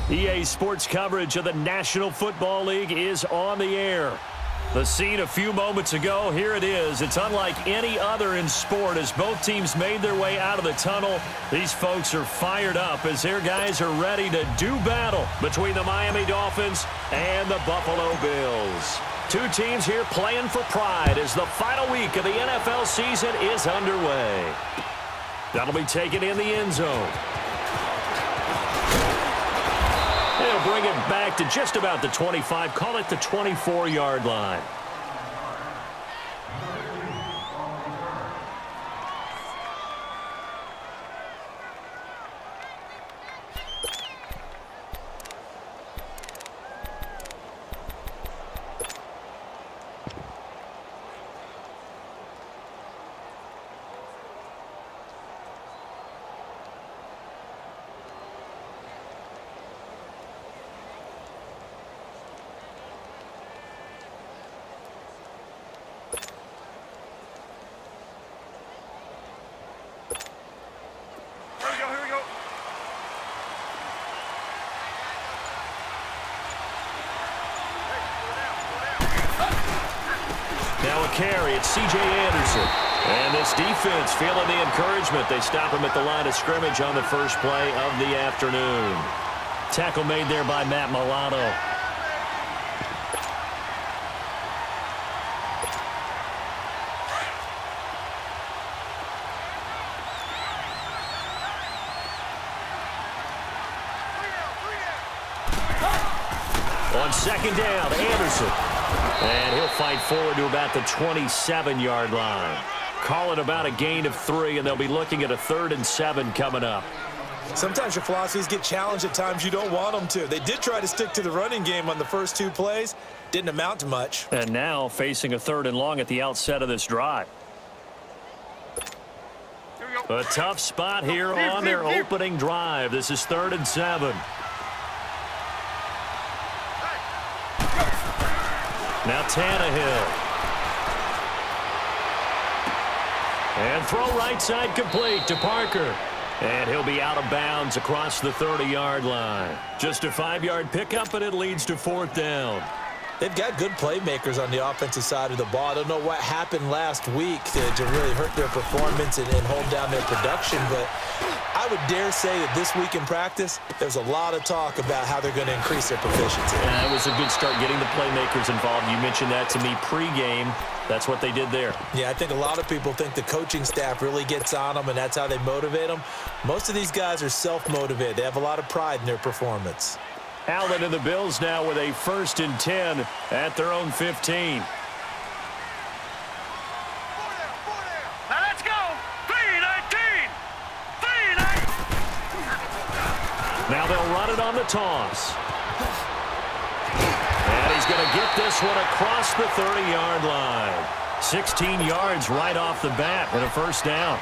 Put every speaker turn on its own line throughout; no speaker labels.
EA Sports coverage of the National Football League is on the air. The scene a few moments ago, here it is. It's unlike any other in sport as both teams made their way out of the tunnel. These folks are fired up as their guys are ready to do battle between the Miami Dolphins and the Buffalo Bills. Two teams here playing for pride as the final week of the NFL season is underway. That'll be taken in the end zone. They'll bring it back to just about the 25, call it the 24-yard line. Now a carry, it's C.J. Anderson. And this defense feeling the encouragement. They stop him at the line of scrimmage on the first play of the afternoon. Tackle made there by Matt Milano. On second down, Anderson. And he'll fight forward to about the 27-yard line. Call it about a gain of 3, and they'll be looking at a 3rd and 7 coming up.
Sometimes your philosophies get challenged at times you don't want them to. They did try to stick to the running game on the first 2 plays. Didn't amount to much.
And now facing a 3rd and long at the outset of this drive. A tough spot here on their opening drive. This is 3rd and 7. Now Tannehill. And throw right side complete to Parker. And he'll be out of bounds across the 30-yard line. Just a 5-yard pickup, and it leads to 4th down.
They've got good playmakers on the offensive side of the ball. I don't know what happened last week to really hurt their performance and hold down their production, but I would dare say that this week in practice, there's a lot of talk about how they're going to increase their proficiency.
And it was a good start getting the playmakers involved. You mentioned that to me pregame. That's what they did there. Yeah,
I think a lot of people think the coaching staff really gets on them, and that's how they motivate them. Most of these guys are self-motivated. They have a lot of pride in their performance.
Allen and the Bills now with a 1st and 10 at their own 15.
Now let's go. 3-19. 3-19.
Now they'll run it on the toss. And he's going to get this one across the 30-yard line. 16 yards right off the bat and a 1st down.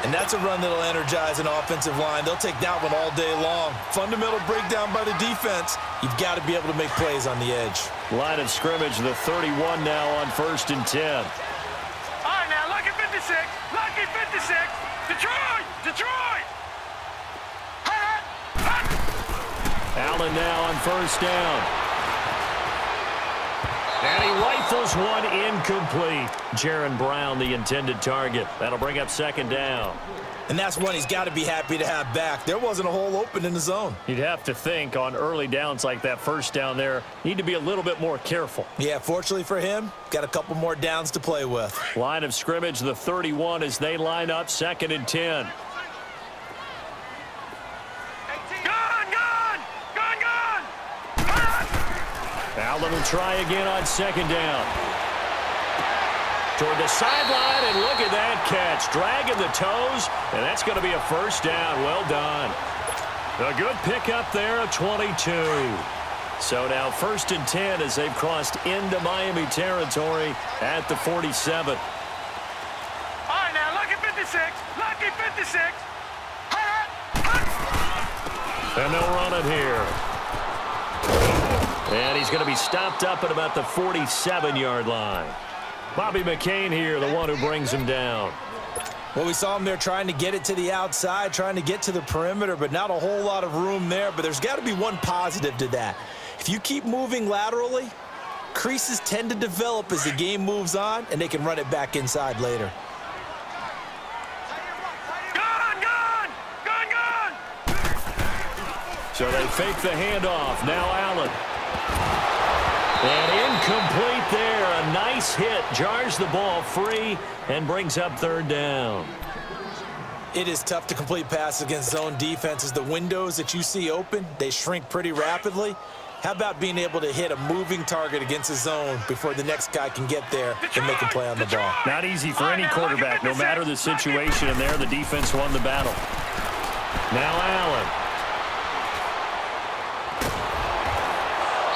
And that's a run that'll energize an offensive line. They'll take that one all day long. Fundamental breakdown by the defense. You've got to be able to make plays on the edge.
Line of scrimmage, the 31 now on 1st and 10.
All right, now, lucky 56. Lucky 56. Detroit! Detroit!
Allen now on 1st down. And he rifles one incomplete. Jaron Brown, the intended target. That'll bring up 2nd down.
And that's one he's got to be happy to have back. There wasn't a hole open in the zone.
You'd have to think on early downs like that 1st down there, need to be a little bit more careful.
Yeah, fortunately for him, got a couple more downs to play with.
Line of scrimmage, the 31 as they line up 2nd and 10. Allen will try again on 2nd down. Toward the sideline, and look at that catch. Dragging the toes, and that's going to be a 1st down. Well done. A good pickup there, a 22. So now 1st and 10 as they've crossed into Miami territory at the 47.
All right, now, lucky 56. Lucky 56.
And they'll run it here. And he's going to be stopped up at about the 47-yard line. Bobby McCain here, the one who brings him down.
Well, we saw him there trying to get it to the outside, trying to get to the perimeter, but not a whole lot of room there. But there's got to be one positive to that. If you keep moving laterally, creases tend to develop as the game moves on, and they can run it back inside later.
So they fake the handoff. Now Allen. And incomplete there. A nice hit. Jars the ball free and brings up third down.
It is tough to complete passes against zone defenses. The windows that you see open, they shrink pretty rapidly. How about being able to hit a moving target against a zone before the next guy can get there and make a play on the ball?
Not easy for any quarterback, no matter the situation. And there, the defense won the battle. Now Allen.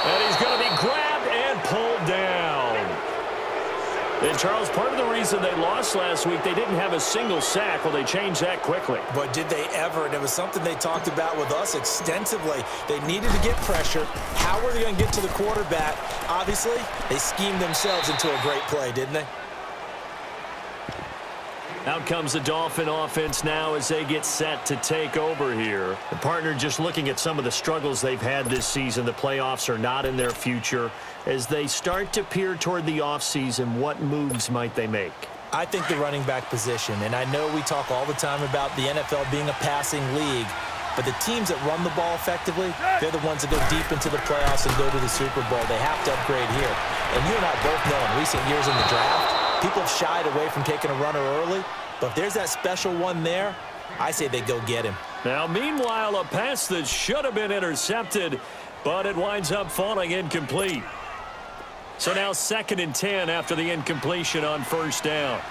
And he's going to be grabbed and pulled down. And, Charles, part of the reason they lost last week, they didn't have a single sack. Well, they changed that quickly.
But did they ever? And it was something they talked about with us extensively. They needed to get pressure. How were they going to get to the quarterback? Obviously, they schemed themselves into a great play, didn't they?
Out comes the Dolphin offense now as they get set to take over here. The partner just looking at some of the struggles they've had this season. The playoffs are not in their future. As they start to peer toward the offseason, what moves might they make?
I think the running back position, and I know we talk all the time about the NFL being a passing league, but the teams that run the ball effectively, they're the ones that go deep into the playoffs and go to the Super Bowl. They have to upgrade here. And you and I both know in recent years in the draft, people have shied away from taking a runner early, but if there's that special one there, I say they go get him.
Now, meanwhile, a pass that should have been intercepted, but it winds up falling incomplete. So now 2nd and 10 after the incompletion on first down.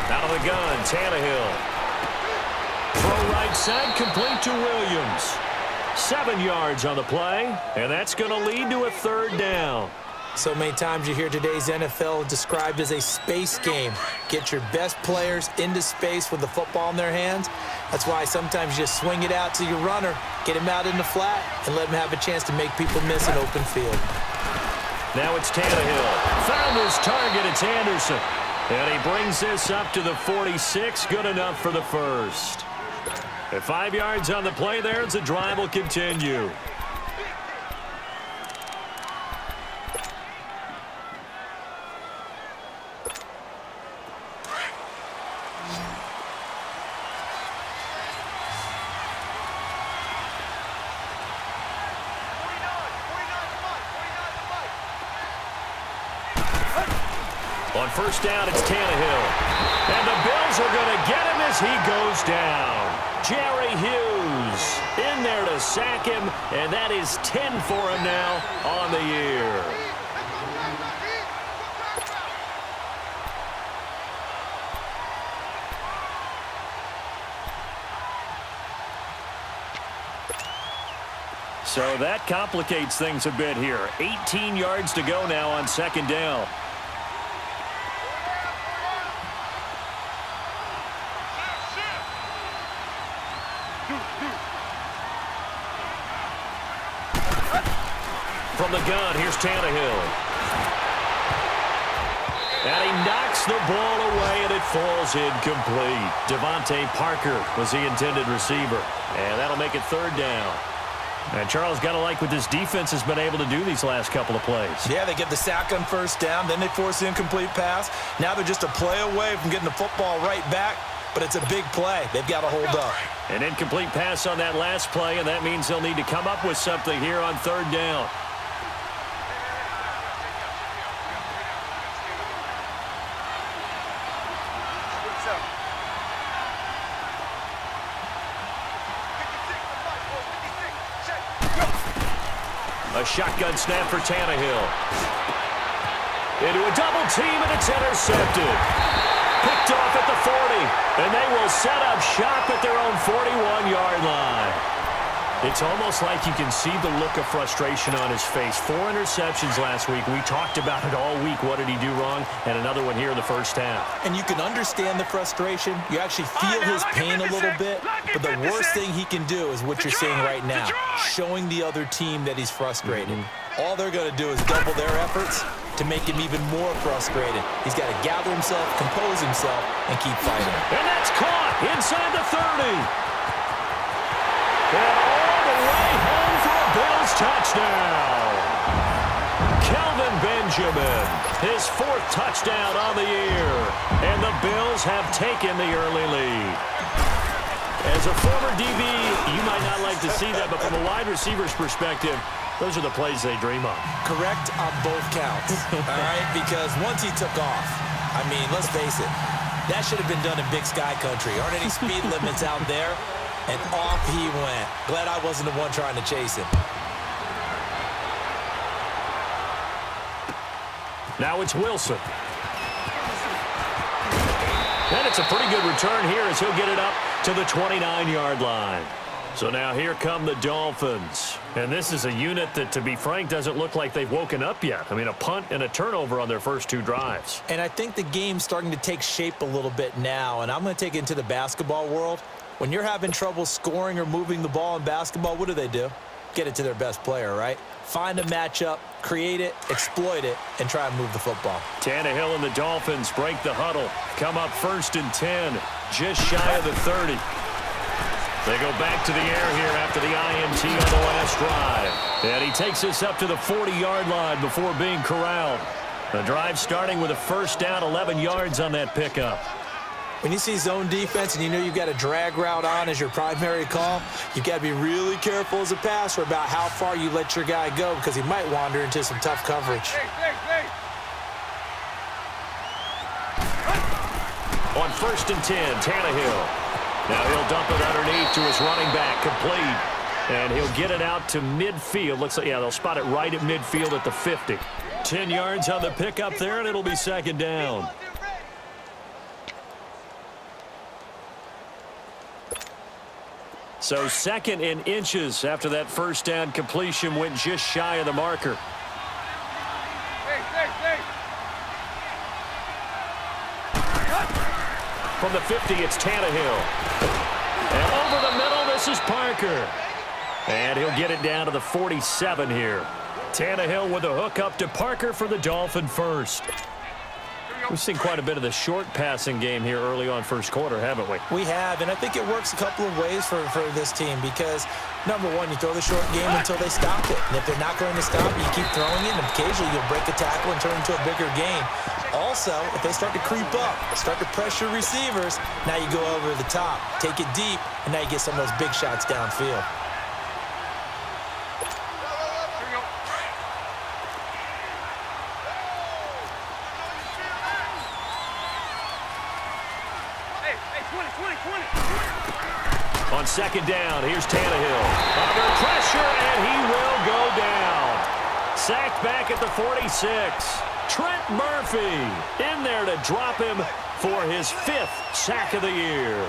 Out of the gun, Tannehill. Throw right side, complete to Williams. 7 yards on the play, and that's going to lead to a third down.
So many times you hear today's NFL described as a space game. Get your best players into space with the football in their hands. That's why sometimes you just swing it out to your runner, get him out in the flat, and let him have a chance to make people miss an open field.
Now it's Tannehill. Found his target. It's Anderson. And he brings this up to the 46. Good enough for the first. At 5 yards on the play there, as the drive will continue. On first down, it's Tannehill. And the Bills are going to get him as he goes down. Jerry Hughes in there to sack him, and that is 10 for him now on the year. So that complicates things a bit here. 18 yards to go now on 2nd down. From the gun, here's Tannehill. And he knocks the ball away, and it falls incomplete. Devontae Parker was the intended receiver. And that'll make it 3rd down. And Charles, got to like what this defense has been able to do these last couple of plays.
Yeah, they get the sack on first down, then they force the incomplete pass. Now they're just a play away from getting the football right back, but it's a big play. They've got to hold up.
An incomplete pass on that last play, and that means they'll need to come up with something here on 3rd down. A shotgun snap for Tannehill. Into a double team, and it's intercepted. Picked off at the 40, and they will set up shop at their own 41-yard line. It's almost like you can see the look of frustration on his face. 4 interceptions last week. We talked about it all week. What did he do wrong? And another one here in the first half.
And you can understand the frustration. You actually feel his pain a little bit. But the worst thing he can do is what you're seeing right now, showing the other team that he's frustrated. all they're going to do is double their efforts to make him even more frustrated. He's got to gather himself, compose himself, and keep fighting.
And that's caught inside the 30. And all the way home for a Bills touchdown. Kelvin Benjamin, his 4th touchdown on the year. And the Bills have taken the early lead. As a former DB, you might not like to see that, but from a wide receiver's perspective, those are the plays they dream of.
Correct on both counts, all right? Because once he took off, I mean, let's face it, that should have been done in Big Sky Country. Aren't any speed limits out there? And off he went. Glad I wasn't the one trying to chase him.
Now it's Wilson. And it's a pretty good return here as he'll get it up to the 29-yard line. So now here come the Dolphins. And this is a unit that, to be frank, doesn't look like they've woken up yet. I mean, a punt and a turnover on their first 2 drives.
And I think the game's starting to take shape a little bit now. And I'm going to take it into the basketball world. When you're having trouble scoring or moving the ball in basketball, what do? Get it to their best player, right? Find a matchup, create it, exploit it, and try and move the football.
Tannehill and the Dolphins break the huddle. Come up 1st and 10, just shy of the 30. They go back to the air here after the INT on the last drive. And he takes us up to the 40-yard line before being corralled. The drive starting with a 1st down, 11 yards on that pickup.
When you see zone defense and you know you've got a drag route on as your primary call, you've got to be really careful as a passer about how far you let your guy go because he might wander into some tough coverage.
On 1st and 10, Tannehill. Now he'll dump it underneath to his running back, complete. And he'll get it out to midfield. Looks like, yeah, they'll spot it right at midfield at the 50. 10 yards on the pickup there, and it'll be 2nd down. So 2nd and inches after that 1st down completion went just shy of the marker. From the 50, it's Tannehill. And over the middle, this is Parker. And he'll get it down to the 47 here. Tannehill with a hook up to Parker for the Dolphin first. We've seen quite a bit of the short passing game here early on 1st quarter, haven't we?
We have, and I think it works a couple of ways for this team because, number one, you throw the short game until they stop it. And if they're not going to stop it, you keep throwing it, and occasionally you'll break a tackle and turn into a bigger gain. Also, if they start to creep up, start to pressure receivers, now you go over the top, take it deep, and now you get some of those big shots downfield.
On 2nd down, here's Tannehill. Under pressure, and he will go down. Sacked back at the 46. Trent Murphy in there to drop him for his 5th sack of the year.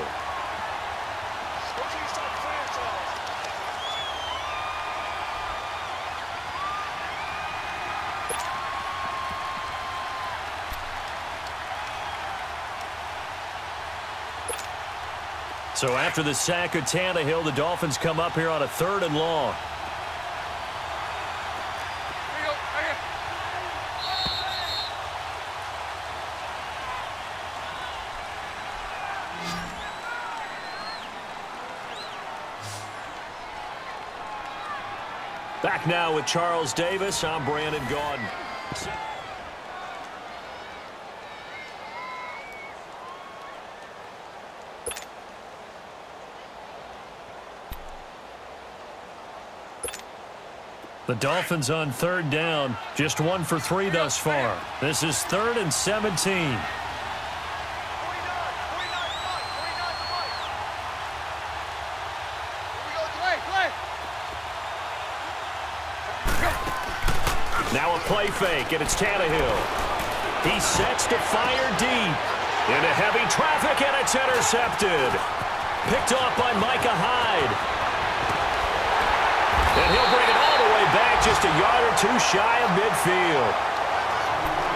So after the sack of Tannehill, the Dolphins come up here on a 3rd and long. Back now with Charles Davis. I'm Brandon Gaudin. The Dolphins on 3rd down, just 1 for 3 thus far. This is 3rd and 17. Now a play fake, and it's Tannehill. He sets to fire deep. Into heavy traffic, and it's intercepted. Picked off by Micah Hyde. And he'll bring it all the way back, just a yard or 2 shy of midfield.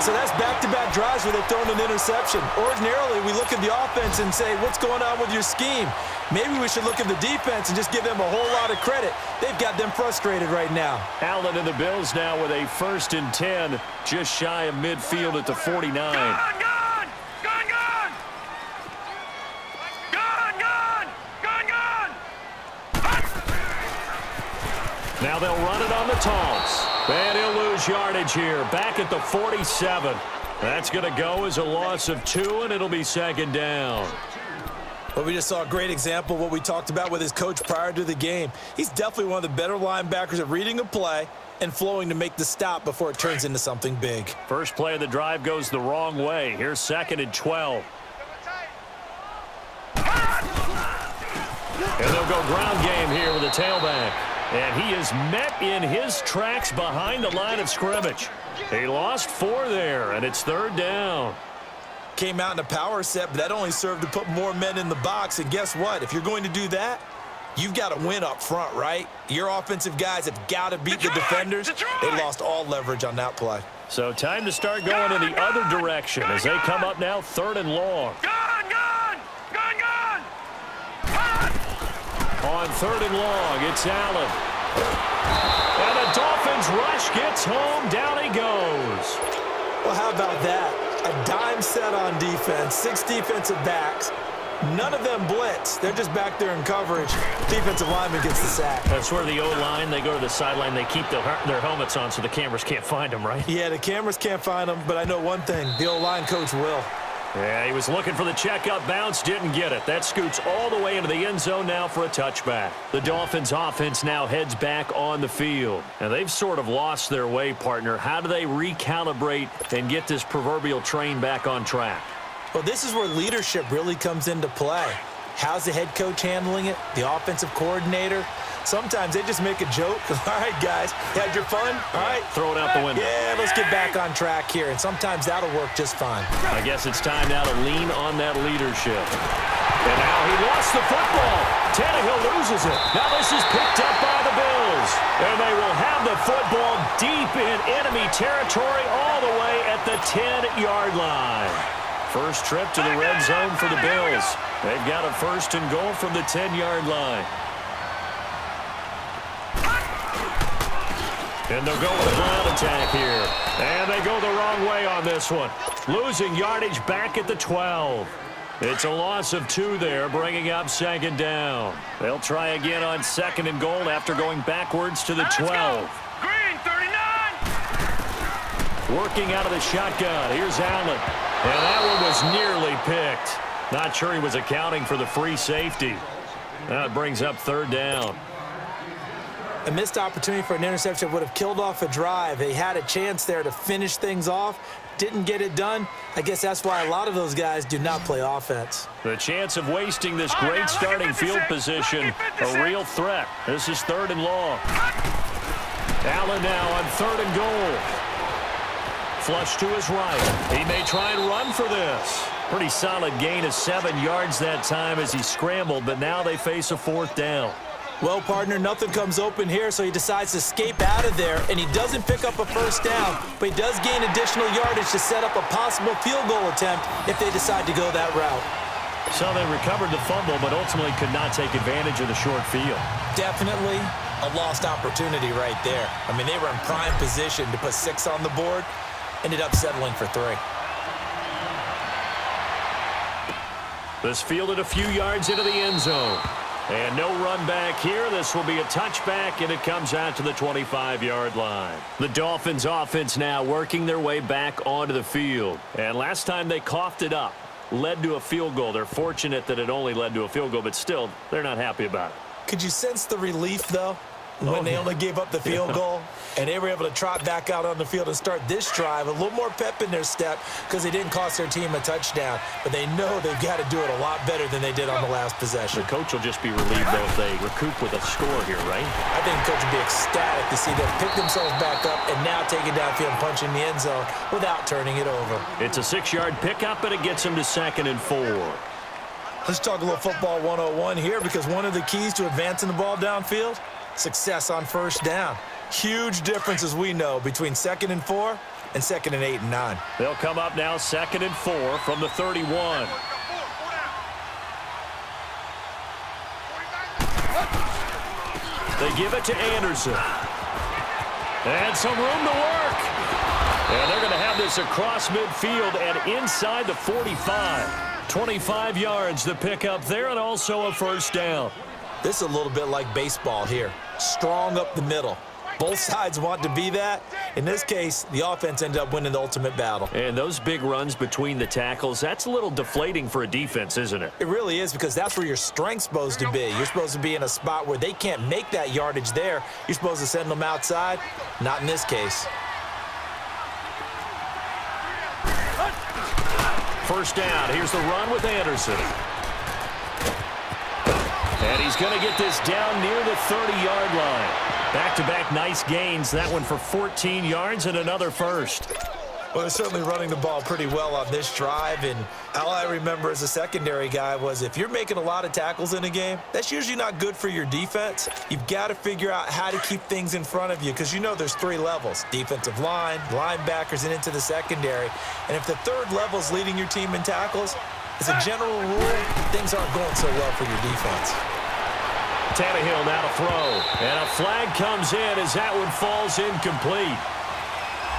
So that's back-to-back drives where they've thrown an interception. Ordinarily, we look at the offense and say, what's going on with your scheme? Maybe we should look at the defense and just give them a whole lot of credit. They've got them frustrated right now.
Allen and the Bills now with a 1st and 10, just shy of midfield at the 49. Now they'll run it on the toss. And he'll lose yardage here, back at the 47. That's going to go as a loss of 2, and it'll be 2nd down.
Well, we just saw a great example of what we talked about with his coach prior to the game. He's definitely one of the better linebackers at reading a play and flowing to make the stop before it turns into something big.
First play of the drive goes the wrong way. Here's 2nd and 12. And they'll go ground game here with a tailback. And he is met in his tracks behind the line of scrimmage. He lost 4 there, and it's 3rd down.
Came out in a power set, but that only served to put more men in the box. And guess what? If you're going to do that, you've got to win up front, right? Your offensive guys have got to beat the defenders. They lost all leverage on that play.
So time to start going in the other direction as they come up now 3rd and long. On 3rd and long, it's Allen. And the Dolphins rush gets home. Down he goes.
Well, how about that? A dime set on defense, 6 defensive backs. None of them blitz. They're just back there in coverage. Defensive lineman gets the sack.
That's where the O-line, they go to the sideline, they keep their helmets on so the cameras can't find them, right?
Yeah, the cameras can't find them, but I know one thing. The O-line coach will.
Yeah, he was looking for the check-up bounce, didn't get it. That scoots all the way into the end zone now for a touchback. The Dolphins offense now heads back on the field. And they've sort of lost their way, partner. How do they recalibrate and get this proverbial train back on track?
Well, this is where leadership really comes into play. How's the head coach handling it? The offensive coordinator? Sometimes they just make a joke. All right, guys, had your fun? All right.
Throw it out the window.
Yeah, let's get back on track here, and sometimes that'll work just fine.
I guess it's time now to lean on that leadership. And now he lost the football. Tannehill loses it. Now this is picked up by the Bills. And they will have the football deep in enemy territory all the way at the 10-yard line. First trip to the red zone for the Bills. They've got a 1st and goal from the 10-yard line. And they'll go with a ground attack here. And they go the wrong way on this one. Losing yardage back at the 12. It's a loss of 2 there, bringing up 2nd down. They'll try again on 2nd and goal after going backwards to the 12.
Green, 39.
Working out of the shotgun. Here's Allen. And that one was nearly picked. Not sure he was accounting for the free safety. Now it brings up 3rd down.
A missed opportunity for an interception would have killed off a drive. They had a chance there to finish things off. Didn't get it done. I guess that's why a lot of those guys do not play offense.
The chance of wasting this great starting field position, a real threat. This is 3rd and long. Allen now on 3rd and goal. Flush to his right. He may try and run for this. Pretty solid gain of 7 yards that time as he scrambled, but now they face a 4th down.
Well, partner, nothing comes open here, so he decides to escape out of there, and he doesn't pick up a 1st down, but he does gain additional yardage to set up a possible field goal attempt if they decide to go that route.
So they recovered the fumble, but ultimately could not take advantage of the short field.
Definitely a lost opportunity right there. I mean, they were in prime position to put 6 on the board, ended up settling for 3.
This fielded a few yards into the end zone. And no run back here. This will be a touchback, and it comes out to the 25-yard line. The Dolphins offense now working their way back onto the field. And last time they coughed it up, led to a field goal. They're fortunate that it only led to a field goal, but still, they're not happy about it.
Could you sense the relief, though, when they only gave up the field goal? And they were able to trot back out on the field and start this drive. A little more pep in their step because they didn't cost their team a touchdown. But they know they've got to do it a lot better than they did on the last possession.
The coach will just be relieved, though, if they recoup with a score here, right?
I think the coach would be ecstatic to see them pick themselves back up and now take it downfield and punch in the end zone without turning it over. It's
a 6-yard pickup, and it gets them to 2nd and 4.
Let's talk a little football 101 here, because one of the keys to advancing the ball downfield, success on 1st down. Huge difference, as we know, between 2nd and 4 and 2nd and 8 and 9.
They'll come up now 2nd and 4 from the 31. They give it to Anderson. And some room to work. And they're going to have this across midfield and inside the 45. 25 yards to pick up there, and also a first down.
This is a little bit like baseball here. Strong up the middle. Both sides want to be that. In this case, the offense ended up winning the ultimate battle.
And those big runs between the tackles, that's a little deflating for a defense, isn't it?
It really is, because that's where your strength's supposed to be. You're supposed to be in a spot where they can't make that yardage there. You're supposed to send them outside. Not in this case.
First down. Here's the run with Anderson. And he's going to get this down near the 30-yard line. Back-to-back nice gains. That one for 14 yards and another first.
Well, they're certainly running the ball pretty well on this drive, and all I remember as a secondary guy was if you're making a lot of tackles in a game, that's usually not good for your defense. You've got to figure out how to keep things in front of you, because you know there's 3 levels: defensive line, linebackers, and into the secondary. And if the 3rd level is leading your team in tackles, as a general rule, things aren't going so well for your defense.
Tannehill now to throw. And a flag comes in as that one falls incomplete.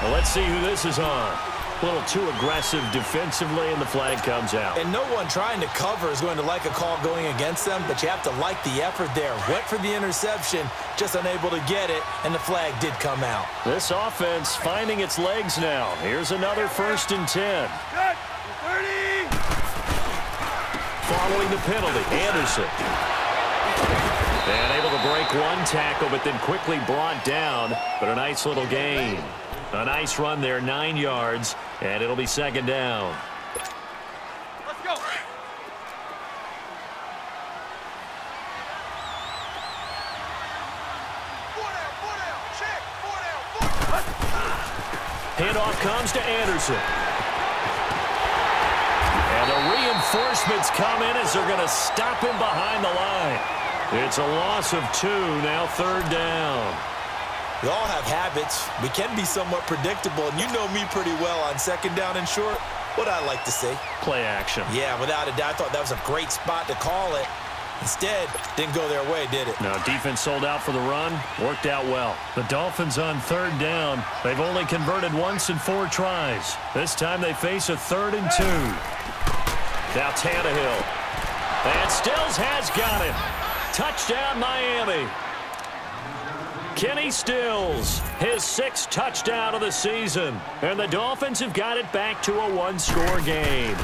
Well, let's see who this is on. A little too aggressive defensively, and the flag comes out.
And no one trying to cover is going to like a call going against them, but you have to like the effort there. Went for the interception, just unable to get it, and the flag did come out.
This offense finding its legs now. Here's another 1st and 10. Following the penalty, Anderson. And able to break one tackle, but then quickly brought down. But a nice little gain. A nice run there, 9 yards, and it'll be 2nd down.
Let's go.
Handoff comes to Anderson. And the reinforcements come in as they're going to stop him behind the line. It's a loss of 2, now 3rd down.
We all have habits. We can be somewhat predictable, and you know me pretty well on 2nd down and short. What I like to see.
Play action.
Yeah, without a doubt, I thought that was a great spot to call it. Instead, didn't go their way, did it?
No, defense sold out for the run. Worked out well. The Dolphins on 3rd down. They've only converted once in 4 tries. This time they face a 3rd and 2. Now Tannehill. And Stills has got him. Touchdown, Miami. Kenny Stills, his 6th touchdown of the season. And the Dolphins have got it back to a 1-score game.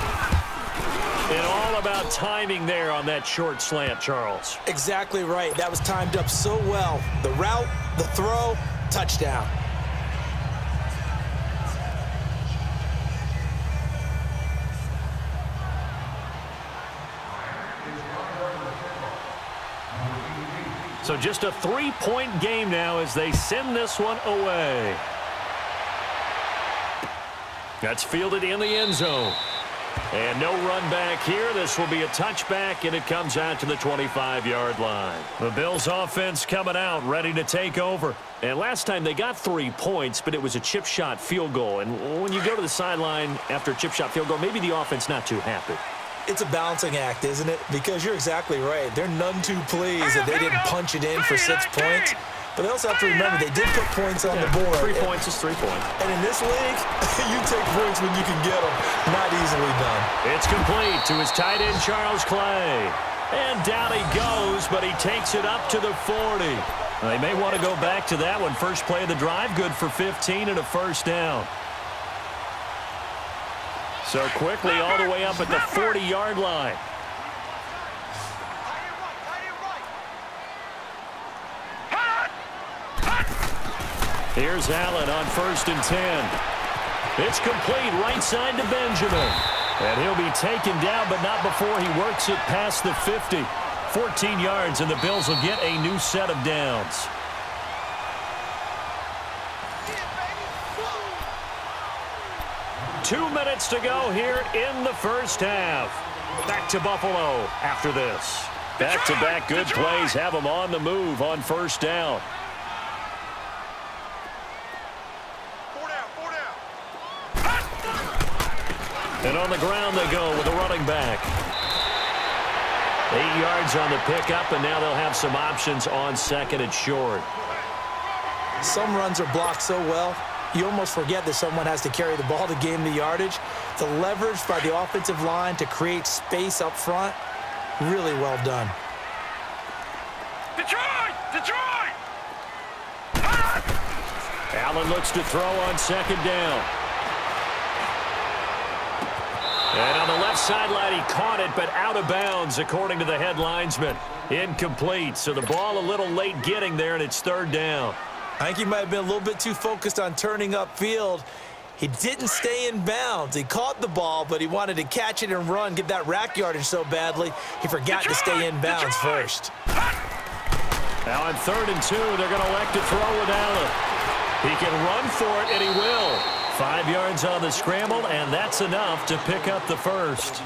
And all about timing there on that short slant, Charles.
Exactly right. That was timed up so well. The route, the throw, touchdown.
So just a 3-point game now as they send this one away. That's fielded in the end zone. And no run back here. This will be a touchback, and it comes out to the 25-yard line. The Bills offense coming out, ready to take over. And last time they got 3 points, but it was a chip shot field goal. And when you go to the sideline after a chip shot field goal, maybe the offense not too happy.
It's a balancing act, isn't it? Because you're exactly right. They're none too pleased that they didn't punch it in for 6 points. But they also have to remember they did put points on the board.
3 points is 3 points.
And in this league, you take points when you can get them. Not easily done.
It's complete to his tight end, Charles Clay. And down he goes, but he takes it up to the 40. They may want to go back to that one. First play of the drive, good for 15 and a first down. So quickly all the way up at the 40-yard line. Here's Allen on 1st and 10. It's complete right side to Benjamin. And he'll be taken down, but not before he works it past the 50. 14 yards, and the Bills will get a new set of downs. Two minutes to go here in the first half. Back to Buffalo after this. Back-to-back good plays have them on the move on first down.
4 down, 4 down.
And on the ground they go with a running back. 8 yards on the pickup, and now they'll have some options on second and short.
Some runs are blocked so well, you almost forget that someone has to carry the ball to gain the yardage. The leverage by the offensive line to create space up front, really well done.
Detroit! Detroit!
Allen looks to throw on second down. And on the left sideline, he caught it, but out of bounds, according to the head linesman. Incomplete, so the ball a little late getting there, and it's third down.
I think he might have been a little bit too focused on turning upfield. He didn't stay in bounds. He caught the ball, but he wanted to catch it and run, get that rack yardage so badly, he forgot to stay in bounds first.
Now on 3rd and 2, they're going to elect to throw with Allen. He can run for it, and he will. 5 yards on the scramble, and that's enough to pick up the first.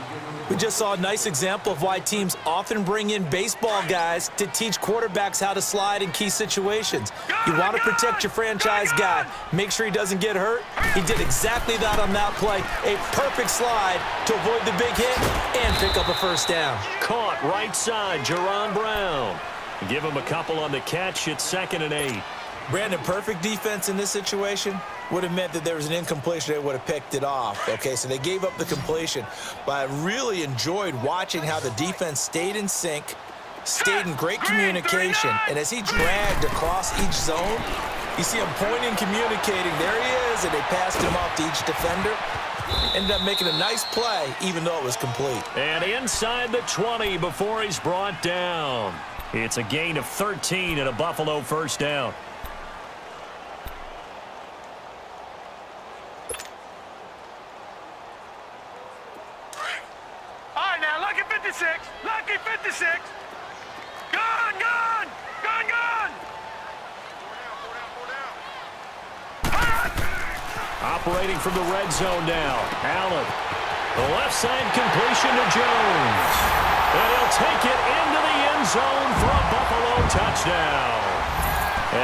We just saw a nice example of why teams often bring in baseball guys to teach quarterbacks how to slide in key situations. You want to protect your franchise guy. Make sure he doesn't get hurt. He did exactly that on that play. A perfect slide to avoid the big hit and pick up a first down.
Caught right side, Jerron Brown. Give him a couple on the catch. It's 2nd and 8.
Brandon, perfect defense in this situation would have meant that there was an incompletion. They would have picked it off. Okay, so they gave up the completion. But I really enjoyed watching how the defense stayed in sync, stayed in great communication. And as he dragged across each zone, you see him pointing, communicating. There he is, and they passed him off to each defender. Ended up making a nice play, even though it was complete.
And inside the 20 before he's brought down. It's a gain of 13 and a Buffalo first down.
Lucky 56! Lucky 56! Gone! Gone! Gone! Gone!
Operating from the red zone now. Allen. The left side completion to Jones. And he'll take it into the end zone for a Buffalo touchdown.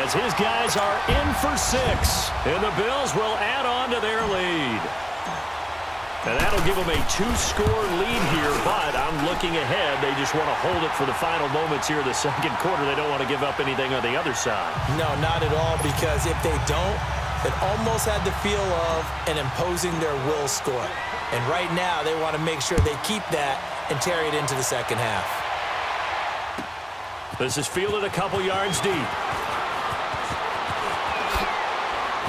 As his guys are in for 6. And the Bills will add on to their lead. And that'll give them a 2-score lead here, but I'm looking ahead. They just want to hold it for the final moments here in the second quarter. They don't want to give up anything on the other side.
No, not at all, because if they don't, it almost had the feel of an imposing their will score. And right now, they want to make sure they keep that and carry it into the second half.
This is fielded a couple yards deep.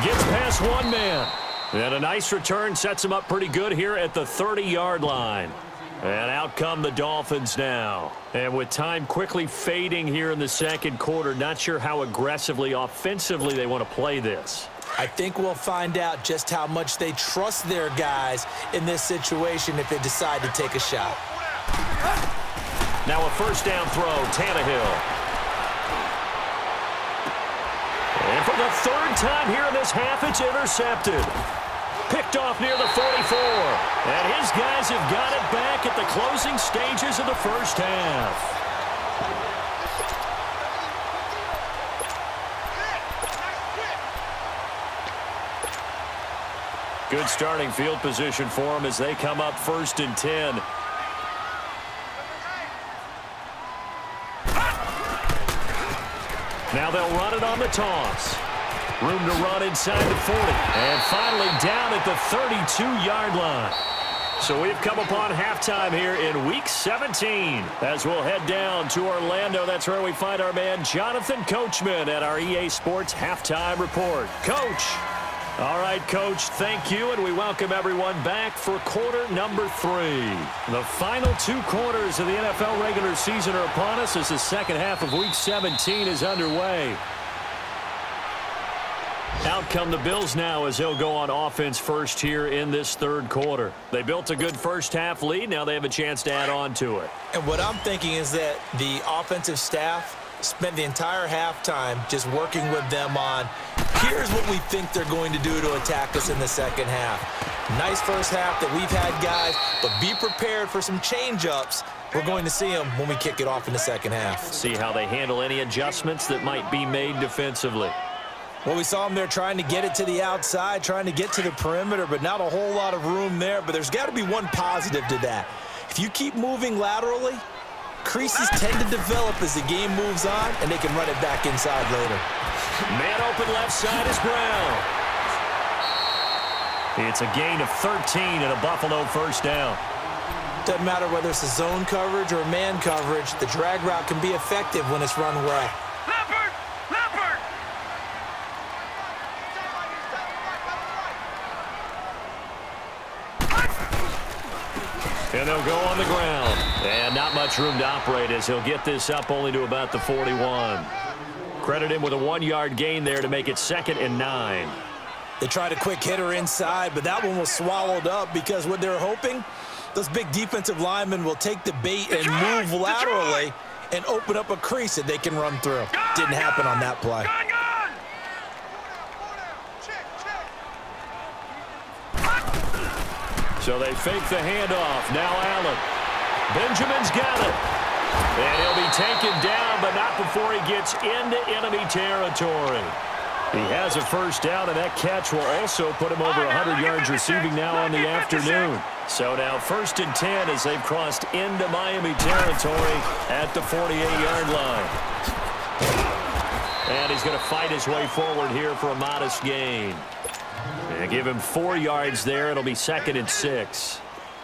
Gets past one man. And a nice return sets him up pretty good here at the 30-yard line. And out come the Dolphins now. And with time quickly fading here in the second quarter, not sure how aggressively, offensively they want to play this.
I think we'll find out just how much they trust their guys in this situation if they decide to take a shot.
Now a first down throw, Tannehill. And for the 3rd time here in this half, it's intercepted. Picked off near the 44. And his guys have got it back at the closing stages of the first half. Good starting field position for them as they come up 1st and 10. Now they'll run it on the toss. Room to run inside the 40. And finally down at the 32-yard line. So we've come upon halftime here in Week 17. As we'll head down to Orlando, that's where we find our man Jonathan Coachman at our EA Sports Halftime Report. Coach. All right, Coach, thank you, and we welcome everyone back for quarter number 3. The final 2 quarters of the NFL regular season are upon us as the second half of Week 17 is underway. Out come the Bills now as they'll go on offense first here in this 3rd quarter. They built a good first half lead. Now they have a chance to add on to it.
And what I'm thinking is that the offensive staff spent the entire halftime just working with them on, here's what we think they're going to do to attack us in the second half. Nice first half that we've had, guys, but be prepared for some change-ups. We're going to see them when we kick it off in the second half.
See how they handle any adjustments that might be made defensively.
Well, we saw him there trying to get it to the outside, trying to get to the perimeter, but not a whole lot of room there. But there's got to be one positive to that. If you keep moving laterally, creases tend to develop as the game moves on, and they can run it back inside later.
Man open left side is Brown. It's a gain of 13 and a Buffalo first down.
Doesn't matter whether it's a zone coverage or man coverage, the drag route can be effective when it's run well.
Leopard! Leopard!
And they'll go on the ground. And not much room to operate as he'll get this up only to about the 41. Credit him with a 1-yard gain there to make it 2nd and 9.
They tried a quick hitter inside, but that one was swallowed up because what they're hoping, those big defensive linemen will take the bait and move laterally and open up a crease that they can run through. Didn't happen on that play.
So they fake the handoff. Now Allen. Benjamin's got it. And he'll be taken down, but not before he gets into enemy territory. He has a first down, and that catch will also put him over 100 yards receiving now on the afternoon. So now 1st and 10 as they've crossed into Miami territory at the 48-yard line. And he's going to fight his way forward here for a modest gain. And give him 4 yards there. It'll be 2nd and 6.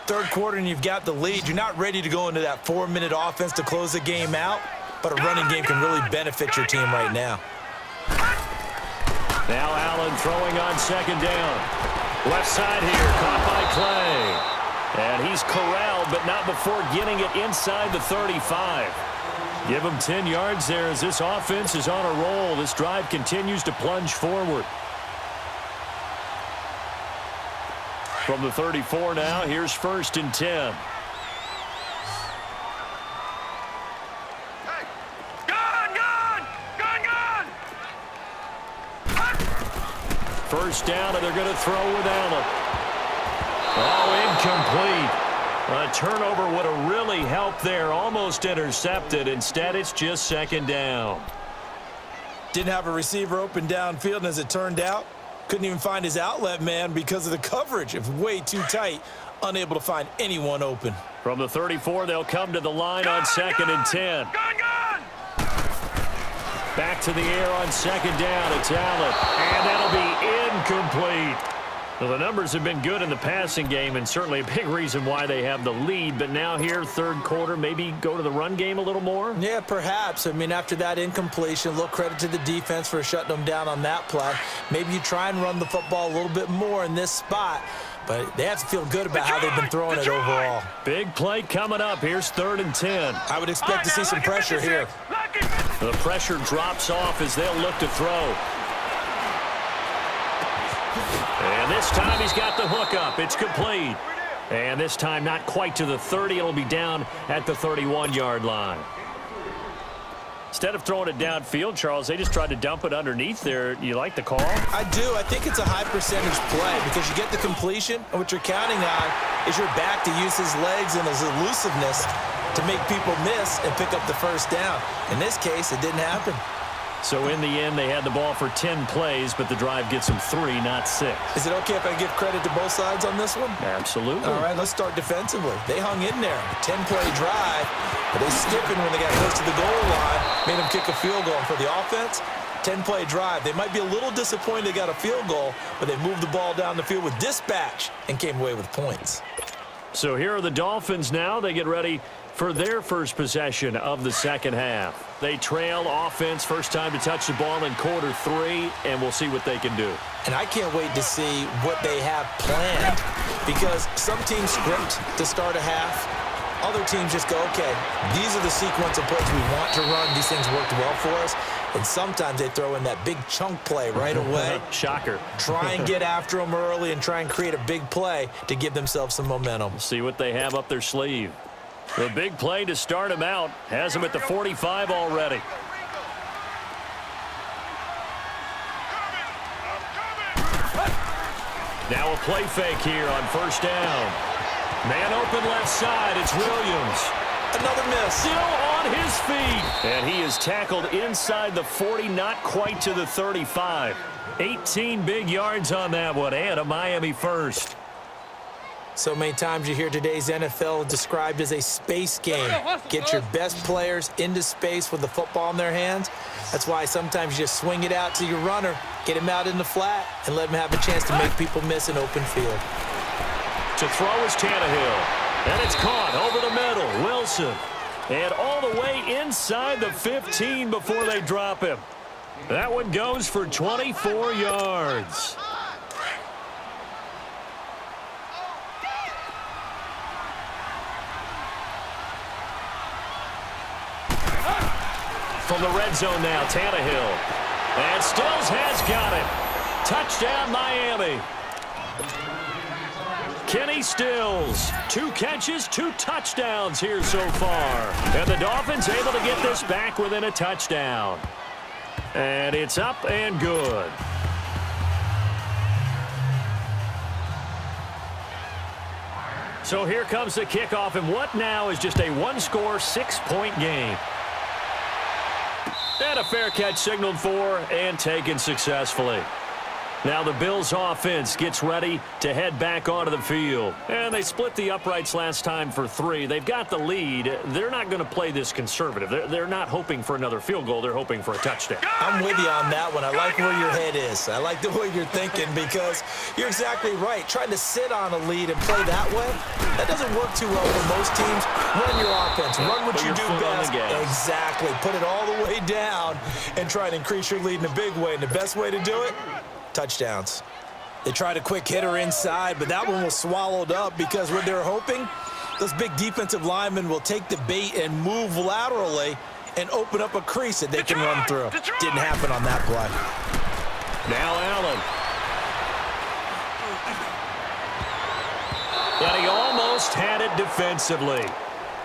Third quarter and you've got the lead. You're not ready to go into that 4-minute offense to close the game out, but a running game can really benefit your team right now.
Now Allen throwing on 2nd down. Left side here, caught by Clay. And he's corralled, but not before getting it inside the 35. Give him 10 yards there as this offense is on a roll. This drive continues to plunge forward. From the 34 now, here's 1st and 10. First down, and they're going to throw with Allen. Oh, incomplete. A turnover would have really helped there. Almost intercepted. Instead, it's just 2nd down.
Didn't have a receiver open downfield, and as it turned out, couldn't even find his outlet man because of the coverage. It was way too tight. Unable to find anyone open.
From the 34, they'll come to the line on 2nd and 10. Back to the air on 2nd down. It's Allen. And that'll be incomplete. Well, the numbers have been good in the passing game and certainly a big reason why they have the lead. But now here, 3rd quarter, maybe go to the run game a little more?
Yeah, perhaps. I mean, after that incompletion, a little credit to the defense for shutting them down on that play. Maybe you try and run the football a little bit more in this spot. But they have to feel good about how they've been throwing it overall.
Big play coming up. Here's 3rd and 10.
I would expect to see some pressure here.
The pressure drops off as they'll look to throw. And this time he's got the hook up. It's complete. And this time not quite to the 30. It'll be down at the 31-yard line. Instead of throwing it downfield, Charles, they just tried to dump it underneath there. You like the call?
I do. I think it's a high percentage play because you get the completion, and what you're counting on is your back to use his legs and his elusiveness to make people miss and pick up the first down. In this case, it didn't happen.
So in the end, they had the ball for 10 plays, but the drive gets them 3, not 6.
Is it okay if I give credit to both sides on this one?
Absolutely.
All right, let's start defensively. They hung in there. A 10-play drive, but they skipping when they got close to the goal line, made them kick a field goal. And for the offense, 10-play drive. They might be a little disappointed they got a field goal, but they moved the ball down the field with dispatch and came away with points.
So here are the Dolphins now. They get ready for their first possession of the 2nd half. They trail offense, first time to touch the ball in quarter 3, and we'll see what they can do.
And I can't wait to see what they have planned because some teams script to start a half. Other teams just go, okay, these are the sequence of plays we want to run. These things worked well for us. And sometimes they throw in that big chunk play right away.
Shocker.
Try and get after them early and try and create a big play to give themselves some momentum.
See what they have up their sleeve. The big play to start him out has him at the 45 already. Now a play fake here on 1st down. Man open left side. It's Williams.
Another miss.
Still on his feet. And he is tackled inside the 40, not quite to the 35. 18 big yards on that one, and a Miami first.
So many times you hear today's NFL described as a space game. Get your best players into space with the football in their hands. That's why sometimes you just swing it out to your runner, get him out in the flat, and let him have a chance to make people miss an open field.
To throw is Tannehill. And it's caught over the middle. Wilson. And all the way inside the 15 before they drop him. That one goes for 24 yards. From the red zone now, Tannehill. And Stills has got it. Touchdown, Miami. Kenny Stills, 2 catches, 2 touchdowns here so far. And the Dolphins able to get this back within a touchdown. And it's up and good. So here comes the kickoff, and what now is just a 1-score, 6-point game. And a fair catch signaled for and taken successfully. Now the Bills offense gets ready to head back onto the field. And they split the uprights last time for 3. They've got the lead. They're not going to play this conservative. They're not hoping for another field goal. They're hoping for a touchdown.
I'm with you on that one. I like where your head is. I like the way you're thinking because you're exactly right. Trying to sit on a lead and play that way, that doesn't work too well for most teams. Run your offense. Run what you do best. Exactly. Put it all the way down and try to increase your lead in a big way. And the best way to do it, touchdowns. They tried a quick hitter inside, but that one was swallowed up because what they're hoping, those big defensive linemen will take the bait and move laterally and open up a crease that they can run through. Didn't happen on that play.
Now Allen. And he almost had it defensively.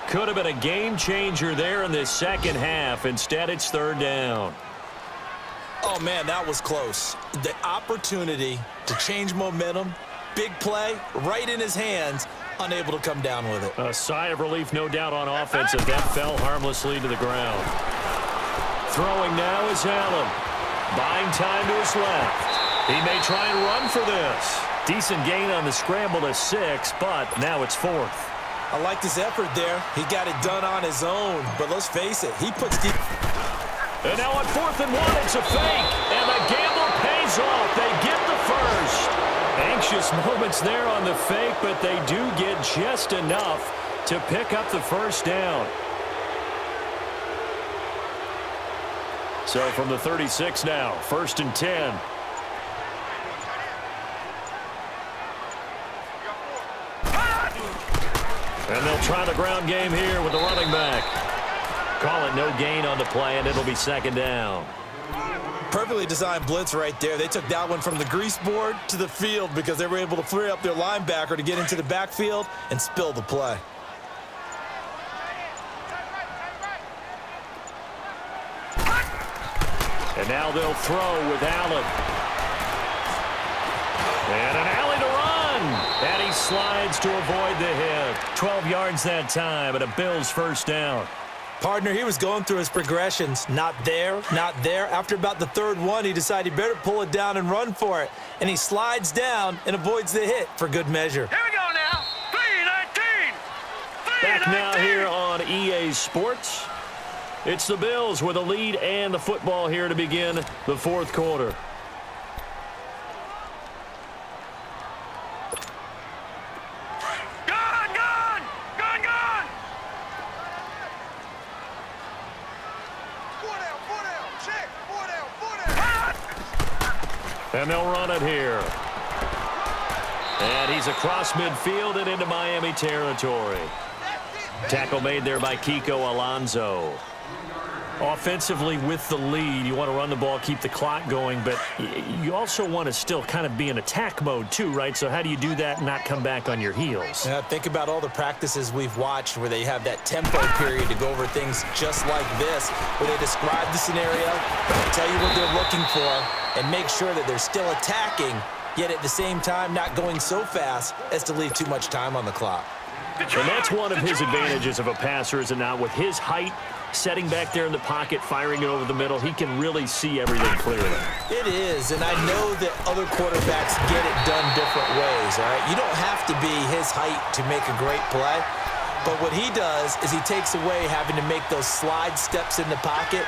Could have been a game changer there in this second half. Instead, it's 3rd down.
Oh, man, that was close. The opportunity to change momentum, big play, right in his hands, unable to come down with it.
A sigh of relief, no doubt, on offense as that fell harmlessly to the ground. Throwing now is Allen. Buying time to his left. He may try and run for this. Decent gain on the scramble to 6, but now it's 4th.
I liked his effort there. He got it done on his own, but let's face it, he puts deep.
And now on 4th and 1, it's a fake. And the gamble pays off. They get the first. Anxious moments there on the fake, but they do get just enough to pick up the first down. So from the 36 now, 1st and 10. And they'll try the ground game here with the running back. Call it no gain on the play, and it'll be 2nd down.
Perfectly designed blitz right there. They took that one from the grease board to the field because they were able to free up their linebacker to get into the backfield and spill the play.
And now they'll throw with Allen. And an alley to run. And he slides to avoid the hit. 12 yards that time, and a Bills first down.
Partner, he was going through his progressions. Not there, not there. After about the 3rd one, he decided he better pull it down and run for it. And he slides down and avoids the hit for good measure.
Here we go now. 3-19.
Back now here on EA Sports. It's the Bills with a lead and the football here to begin the 4th quarter. And they'll run it here. And he's across midfield and into Miami territory. Tackle made there by Kiko Alonso. Offensively with the lead, you want to run the ball, keep the clock going, but you also want to still kind of be in attack mode too, right? So how do you do that and not come back on your heels?
Yeah, think about all the practices we've watched where they have that tempo period to go over things just like this, where they describe the scenario, tell you what they're looking for, and make sure that they're still attacking, yet at the same time not going so fast as to leave too much time on the clock.
And that's one of his advantages of a passer, is it not? With his height, setting back there in the pocket, firing it over the middle, he can really see everything clearly.
It is, and I know that other quarterbacks get it done different ways, all right? You don't have to be his height to make a great play, but what he does is he takes away having to make those slide steps in the pocket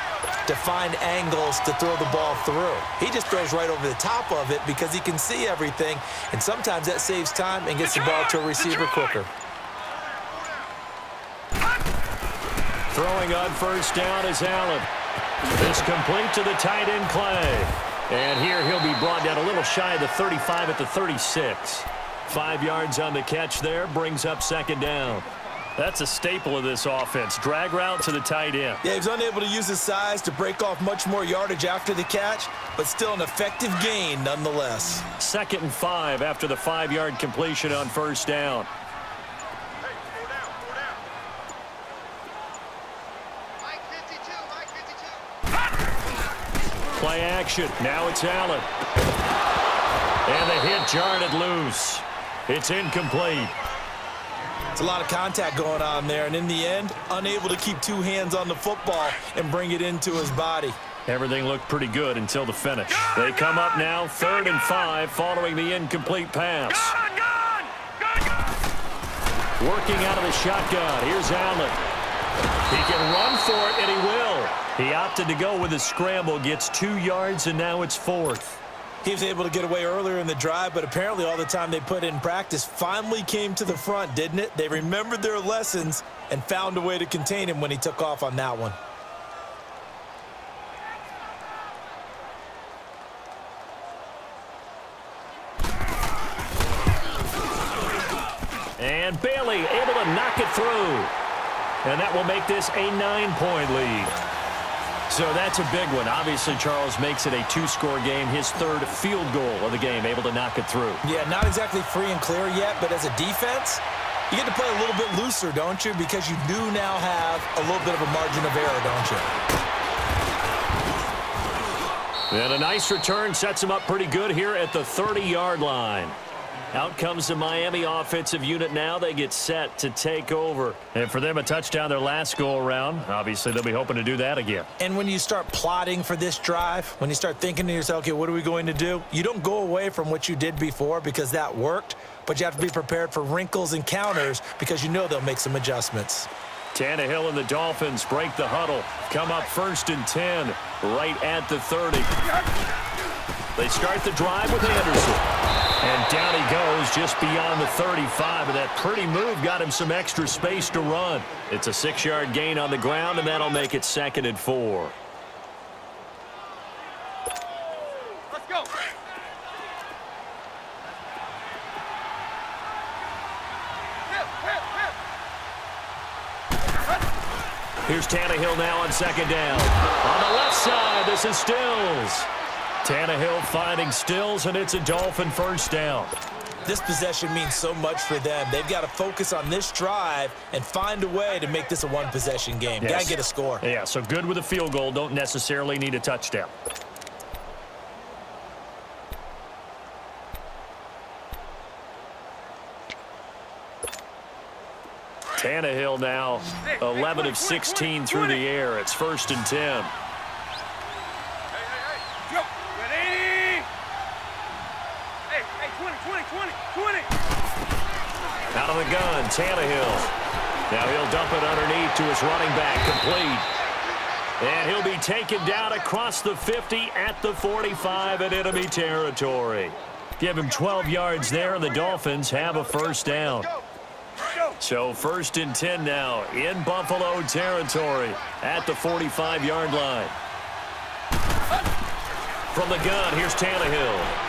to find angles to throw the ball through. He just throws right over the top of it because he can see everything, and sometimes that saves time and gets the ball to a receiver quicker.
Throwing on first down is Allen. This complete to the tight end Clay. And here he'll be brought down a little shy of the 35 at the 36. 5 yards on the catch there, brings up second down. That's a staple of this offense. Drag route to the tight end.
Yeah, he was unable to use his size to break off much more yardage after the catch, but still an effective gain nonetheless.
2nd and 5 after the 5-yard completion on first down. Play action. Now it's Allen. And the hit jarred it loose. It's incomplete.
It's a lot of contact going on there, and in the end, unable to keep 2 hands on the football and bring it into his body.
Everything looked pretty good until the finish. They come up now 3rd and 5 following the incomplete pass. Working out of the shotgun. Here's Allen. He can run for it, and he will. He opted to go with a scramble, gets 2 yards, and now it's 4th.
He was able to get away earlier in the drive, but apparently all the time they put in practice finally came to the front, didn't it? They remembered their lessons and found a way to contain him when he took off on that one.
And Bailey able to knock it through. And that will make this a 9-point lead. So that's a big one. Obviously, Charles makes it a 2-score game. His 3rd field goal of the game, able to knock it through.
Yeah, not exactly free and clear yet, but as a defense, you get to play a little bit looser, don't you? Because you do now have a little bit of a margin of error, don't you?
And a nice return sets him up pretty good here at the 30-yard line. Out comes the Miami offensive unit now. They get set to take over. And for them, a touchdown their last go-around. Obviously, they'll be hoping to do that again.
And when you start plotting for this drive, when you start thinking to yourself, okay, what are we going to do? You don't go away from what you did before because that worked, but you have to be prepared for wrinkles and counters because you know they'll make some adjustments.
Tannehill and the Dolphins break the huddle. Come up 1st and 10, right at the 30. They start the drive with Anderson. And down he goes just beyond the 35, and that pretty move got him some extra space to run. It's a 6-yard gain on the ground, and that'll make it 2nd and 4.
Let's go.
Here's Tannehill now on 2nd down. On the left side, this is Stills. Tannehill finding Stills, and it's a Dolphin 1st down.
This possession means so much for them. They've got to focus on this drive and find a way to make this a 1-possession game.
Yes.
Got to get a score.
Yeah, so good with a field goal. Don't necessarily need a touchdown. Tannehill now 11 of 16 through the air. It's 1st and 10. Out of the gun, Tannehill. Now he'll dump it underneath to his running back, complete. And he'll be taken down across the 50 at the 45 at enemy territory. Give him 12 yards there, and the Dolphins have a 1st down. So 1st and 10 now in Buffalo territory at the 45-yard line. From the gun, here's Tannehill.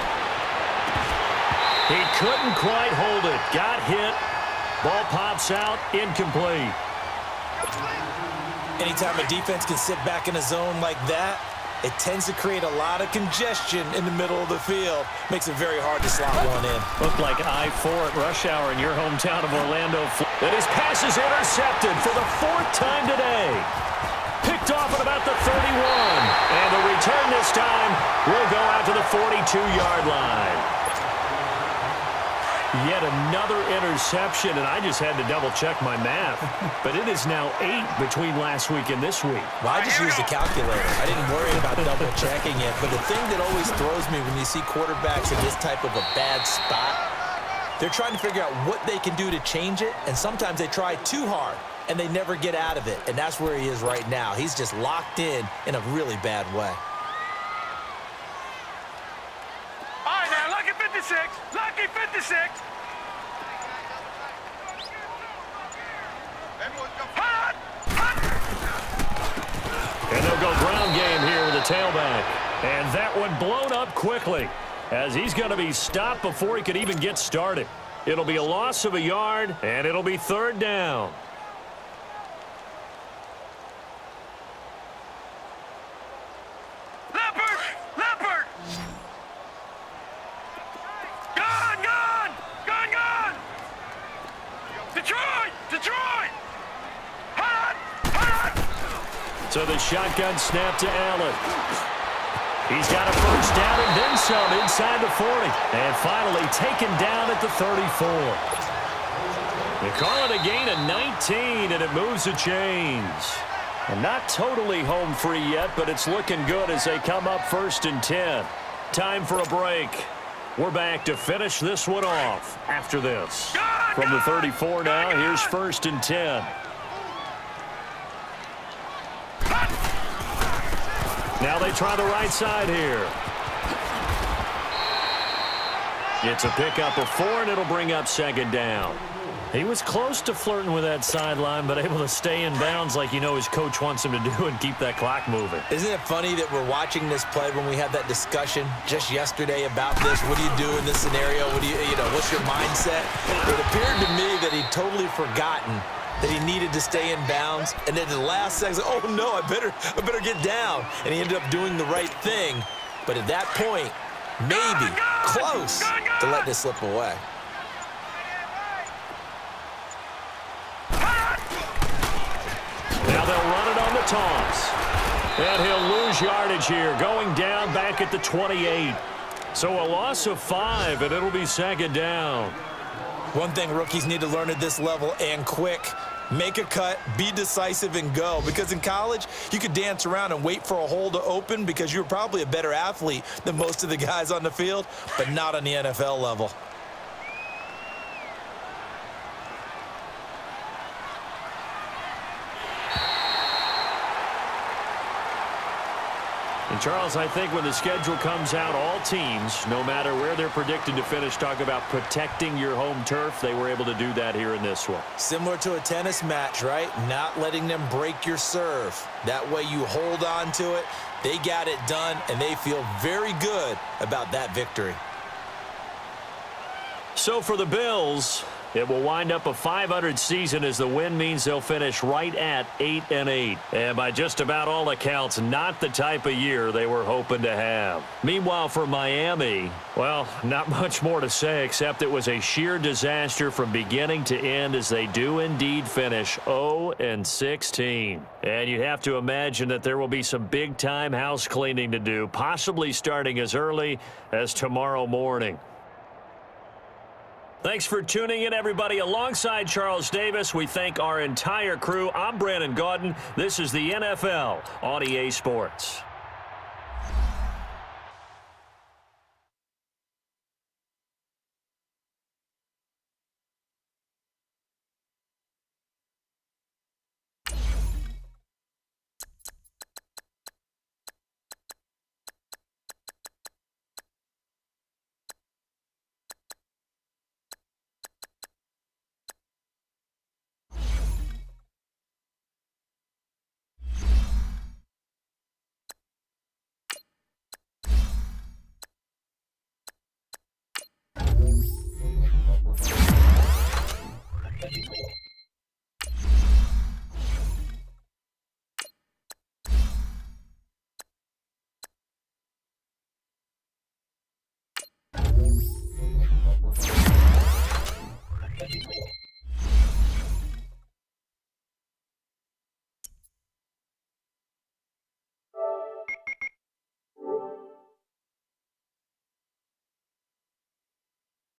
He couldn't quite hold it. Got hit. Ball pops out. Incomplete.
Anytime a defense can sit back in a zone like that, it tends to create a lot of congestion in the middle of the field. Makes it very hard to slot one in.
Looked like I-4 at rush hour in your hometown of Orlando. And his pass is intercepted for the 4th time today. Picked off at about the 31. And the return this time will go out to the 42-yard line. Yet another interception, and I just had to double-check my math. But it is now 8 between last week and this week.
Well, I just used a calculator. I didn't worry about double-checking it. But the thing that always throws me when you see quarterbacks in this type of a bad spot, they're trying to figure out what they can do to change it, and sometimes they try too hard, and they never get out of it. And that's where he is right now. He's just locked in a really bad way.
All right, now, lucky 56. Lucky 56. Hot! Hot!
And they'll go ground game here with the tailback. And that one blown up quickly as he's going to be stopped before he could even get started. It'll be a loss of a yard, and it'll be 3rd down. So the shotgun snap to Allen. He's got a 1st down and then some inside the 40. And finally taken down at the 34. They call it a gain of 19, and it moves the chains. And not totally home free yet, but it's looking good as they come up 1st and 10. Time for a break. We're back to finish this one off after this. From the 34 now, here's 1st and 10. Now they try the right side here. It's a pickup of 4, and it'll bring up 2nd down. He was close to flirting with that sideline, but able to stay in bounds like you know his coach wants him to do and keep that clock moving.
Isn't it funny that we're watching this play when we had that discussion just yesterday about this? What do you do in this scenario? What do you know, what's your mindset? It appeared to me that he'd totally forgotten that he needed to stay in bounds, and then at the last second, oh no, I better get down. And he ended up doing the right thing. But at that point, maybe close to let this slip away.
Now they'll run it on the toss. And he'll lose yardage here, going down back at the 28. So a loss of 5, and it'll be 2nd down.
One thing rookies need to learn at this level, and quick: make a cut, be decisive, and go. Because in college, you could dance around and wait for a hole to open because you're probably a better athlete than most of the guys on the field, but not on the NFL level.
And, Charles, I think when the schedule comes out, all teams, no matter where they're predicted to finish, talk about protecting your home turf. They were able to do that here in this one.
Similar to a tennis match, right? Not letting them break your serve. That way you hold on to it. They got it done, and they feel very good about that victory.
So for the Bills, it will wind up a 500 season as the win means they'll finish right at 8-8. And by just about all accounts, not the type of year they were hoping to have. Meanwhile, for Miami, well, not much more to say except it was a sheer disaster from beginning to end as they do indeed finish 0-16. And you have to imagine that there will be some big-time house cleaning to do, possibly starting as early as tomorrow morning. Thanks for tuning in, everybody. Alongside Charles Davis, we thank our entire crew. I'm Brandon Gaudin. This is the NFL on EA Sports.